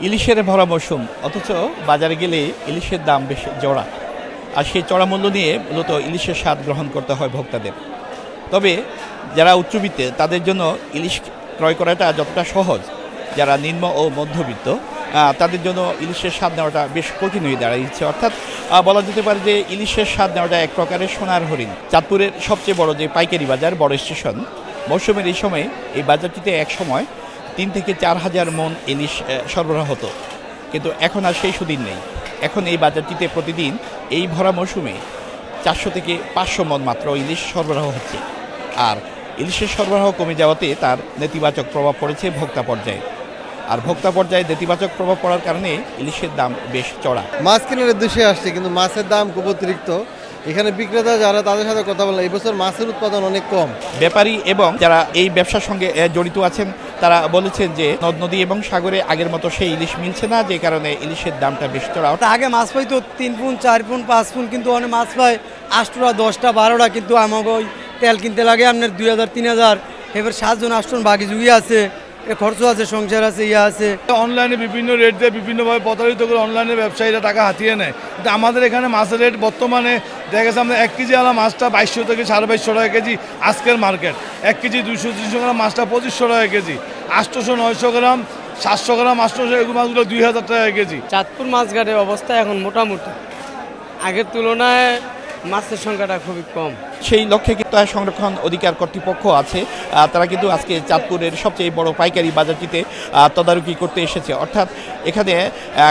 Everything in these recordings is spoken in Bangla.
ইলিশের ভরা মৌসুম, অথচ বাজারে গেলে ইলিশের দাম বেশ চড়া। আর সেই চড়া মূল্য নিয়ে মূলত ইলিশের স্বাদ গ্রহণ করতে হয় ভোক্তাদের। তবে যারা উচ্চবিত্তে তাদের জন্য ইলিশ ক্রয় করাটা যতটা সহজ, যারা নিম্ন ও মধ্যবিত্ত তাদের জন্য ইলিশের স্বাদ নেওয়াটা বেশ কঠিন হয়ে দাঁড়িয়েছে। অর্থাৎ বলা যেতে পারে যে ইলিশের স্বাদ নেওয়াটা এক প্রকারের সোনার হরিণ। চাঁদপুরের সবচেয়ে বড় যে পাইকারি বাজার, বড় স্টেশন, মৌসুমের এই সময় এই বাজারটিতে এক সময় 3 থেকে 4 হাজার মন ইলিশ সরবরাহ হতো, কিন্তু এখন আর সেই সুদিন নেই। এখন এই বাজারটিতে প্রতিদিন এই ভরা মৌসুমে 400 থেকে 500 মন মাত্র ইলিশ সরবরাহ হচ্ছে। আর ইলিশের সরবরাহ কমে যাওয়াতে তার নেতিবাচক প্রভাব পড়েছে ভোক্তা পর্যায়ে। আর ভোক্তা পর্যায়ে নেতিবাচক প্রভাব পড়ার কারণে ইলিশের দাম বেশ চড়া। মাছ কেনার উদ্দেশ্যে আসছে, কিন্তু মাছের দাম খুব অতিরিক্ত। এখানে বিক্রেতা যারা, তাদের সাথে কথা বললাম, এই বছর মাছের উৎপাদন অনেক কম। ব্যাপারী এবং যারা এই ব্যবসার সঙ্গে জড়িত আছেন তারা বলেছেন যে নদ নদী এবং সাগরে আগের মতো সেই ইলিশ মিলছে না, যে কারণে ইলিশের দামটা বেশ চড়া। আগে মাছ পাইতো 3 পুন 4 পুন 5 পুন, কিন্তু অনেক মাছ পায় 8টা 10টা 12টা, কিন্তু আমাকে ওই তেল কিনতে লাগে আপনার 2000 3000। এবার 7 জন 8 জন বাকি যুগি আছে, খরচ আছে, সংসার আছে, আছে। অনলাইনে বিভিন্ন রেট দিয়ে বিভিন্নভাবে প্রতারিত করে অনলাইনে ব্যবসায়ীরা টাকা হাতিয়ে নেয়। কিন্তু আমাদের এখানে মাছের রেট বর্তমানে দেখা গেছে আমরা 1 কেজি আলা মাছটা 2200 থেকে 2250 টাকা কেজি আজকের মার্কেট। 1 কেজি 200-300 গ্রাম মাছটা 2500 টাকা কেজি, 800-900 গ্রাম 700 গ্রাম 800 এগুলো মাছগুলো 2000 টাকা কেজি। চাঁদপুর মাছঘাটের অবস্থা এখন মোটামুটি আগের তুলনায় মাছের সংখ্যাটা খুবই কম। সেই লক্ষ্যে কিন্তু সংরক্ষণ অধিকার কর্তৃপক্ষ আছে, তারা কিন্তু আজকে চাঁদপুরের সবচেয়ে বড় পাইকারি বাজারটিতে তদারকি করতে এসেছে। অর্থাৎ এখানে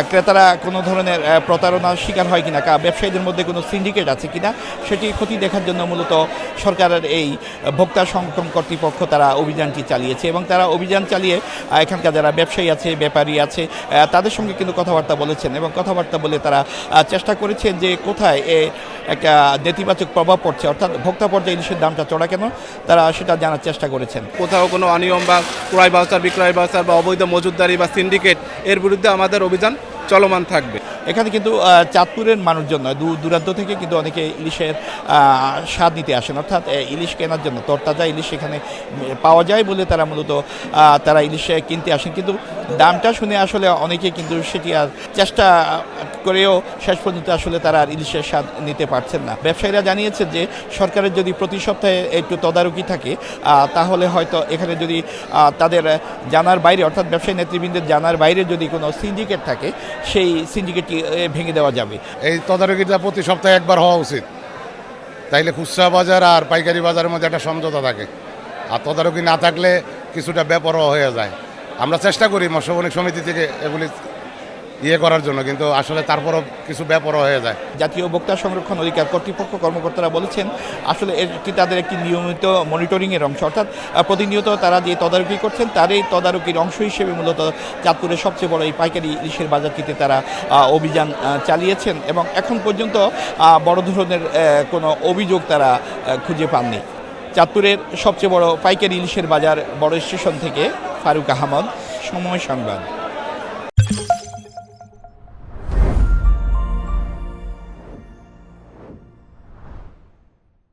ক্রেতারা কোনো ধরনের প্রতারণার শিকার হয় কিনা, ব্যবসায়ীদের মধ্যে কোনো সিন্ডিকেট আছে কিনা, সেটি ক্ষতি দেখার জন্য মূলত সরকারের এই ভোক্তা সংরক্ষণ কর্তৃপক্ষ তারা অভিযানটি চালিয়েছে। এবং তারা অভিযান চালিয়ে এখানকার যারা ব্যবসায়ী আছে, ব্যাপারী আছে, তাদের সঙ্গে কিন্তু কথাবার্তা বলেছেন এবং কথাবার্তা বলে তারা চেষ্টা করেছেন যে কোথায় একটা নেতিবাচক প্রভাব পড়ছে, অর্থাৎ ভোক্তা পর্যায়ে ইলিশের দামটা চড়া কেন, তারা সেটা জানার চেষ্টা করেছেন। কোথাও কোনো অনিয়ম বা ক্রয় বাউচার, বিক্রয় বাউচার বা অবৈধ মজুতদারি বা সিন্ডিকেট, এর বিরুদ্ধে আমাদের অভিযান চলমান থাকবে। এখানে কিন্তু চাঁদপুরের মানুষজন নয়, দূরান্ত থেকে কিন্তু অনেকে ইলিশের স্বাদ নিতে আসেন, অর্থাৎ ইলিশ কেনার জন্য। তরতাজা ইলিশ এখানে পাওয়া যায় বলে তারা মূলত তারা ইলিশ কিনতে আসেন, কিন্তু দামটা শুনে আসলে অনেকে কিন্তু সেটি আর চেষ্টা করেও শেষ পর্যন্ত আসলে তারা আর ইলিশের স্বাদ নিতে পারছেন না। ব্যবসায়ীরা জানিয়েছেন যে সরকারের যদি প্রতি সপ্তাহে একটু তদারকি থাকে, তাহলে হয়তো এখানে যদি তাদের জানার বাইরে, অর্থাৎ ব্যবসায়ী নেতৃবৃন্দের জানার বাইরে যদি কোনো সিন্ডিকেট থাকে, সেই সিন্ডিকেটটি ভেঙে দেওয়া যাবে। এই তদারকিটা প্রতি সপ্তাহে একবার হওয়া উচিত, তাইলে খুচরা বাজার আর পাইকারি বাজারের মধ্যে একটা সমঝোতা থাকে। আর তদারকি না থাকলে কিছুটা বেপরোয়া হয়ে যায়। আমরা চেষ্টা করি মৎস্য বণিক সমিতি থেকে এগুলি করার জন্য, কিন্তু আসলে তারপরও কিছু বেপরোয়া হয়ে যায়। জাতীয় ভোক্তা সংরক্ষণ অধিকার কর্তৃপক্ষ কর্মকর্তারা বলেছেন আসলে এটি তাদের একটি নিয়মিত মনিটরিংয়ের অংশ, অর্থাৎ প্রতিনিয়ত তারা যে তদারকি করছেন তার এই তদারকির অংশ হিসেবে মূলত চাঁদপুরের সবচেয়ে বড় এই পাইকারি ইলিশের বাজারটিতে তারা অভিযান চালিয়েছেন এবং এখন পর্যন্ত বড় ধরনের কোনো অভিযোগ তারা খুঁজে পাননি। চাঁদপুরের সবচেয়ে বড় পাইকারি ইলিশের বাজার, বড় স্টেশন থেকে ফারুক আহমদ, সময় সংবাদ।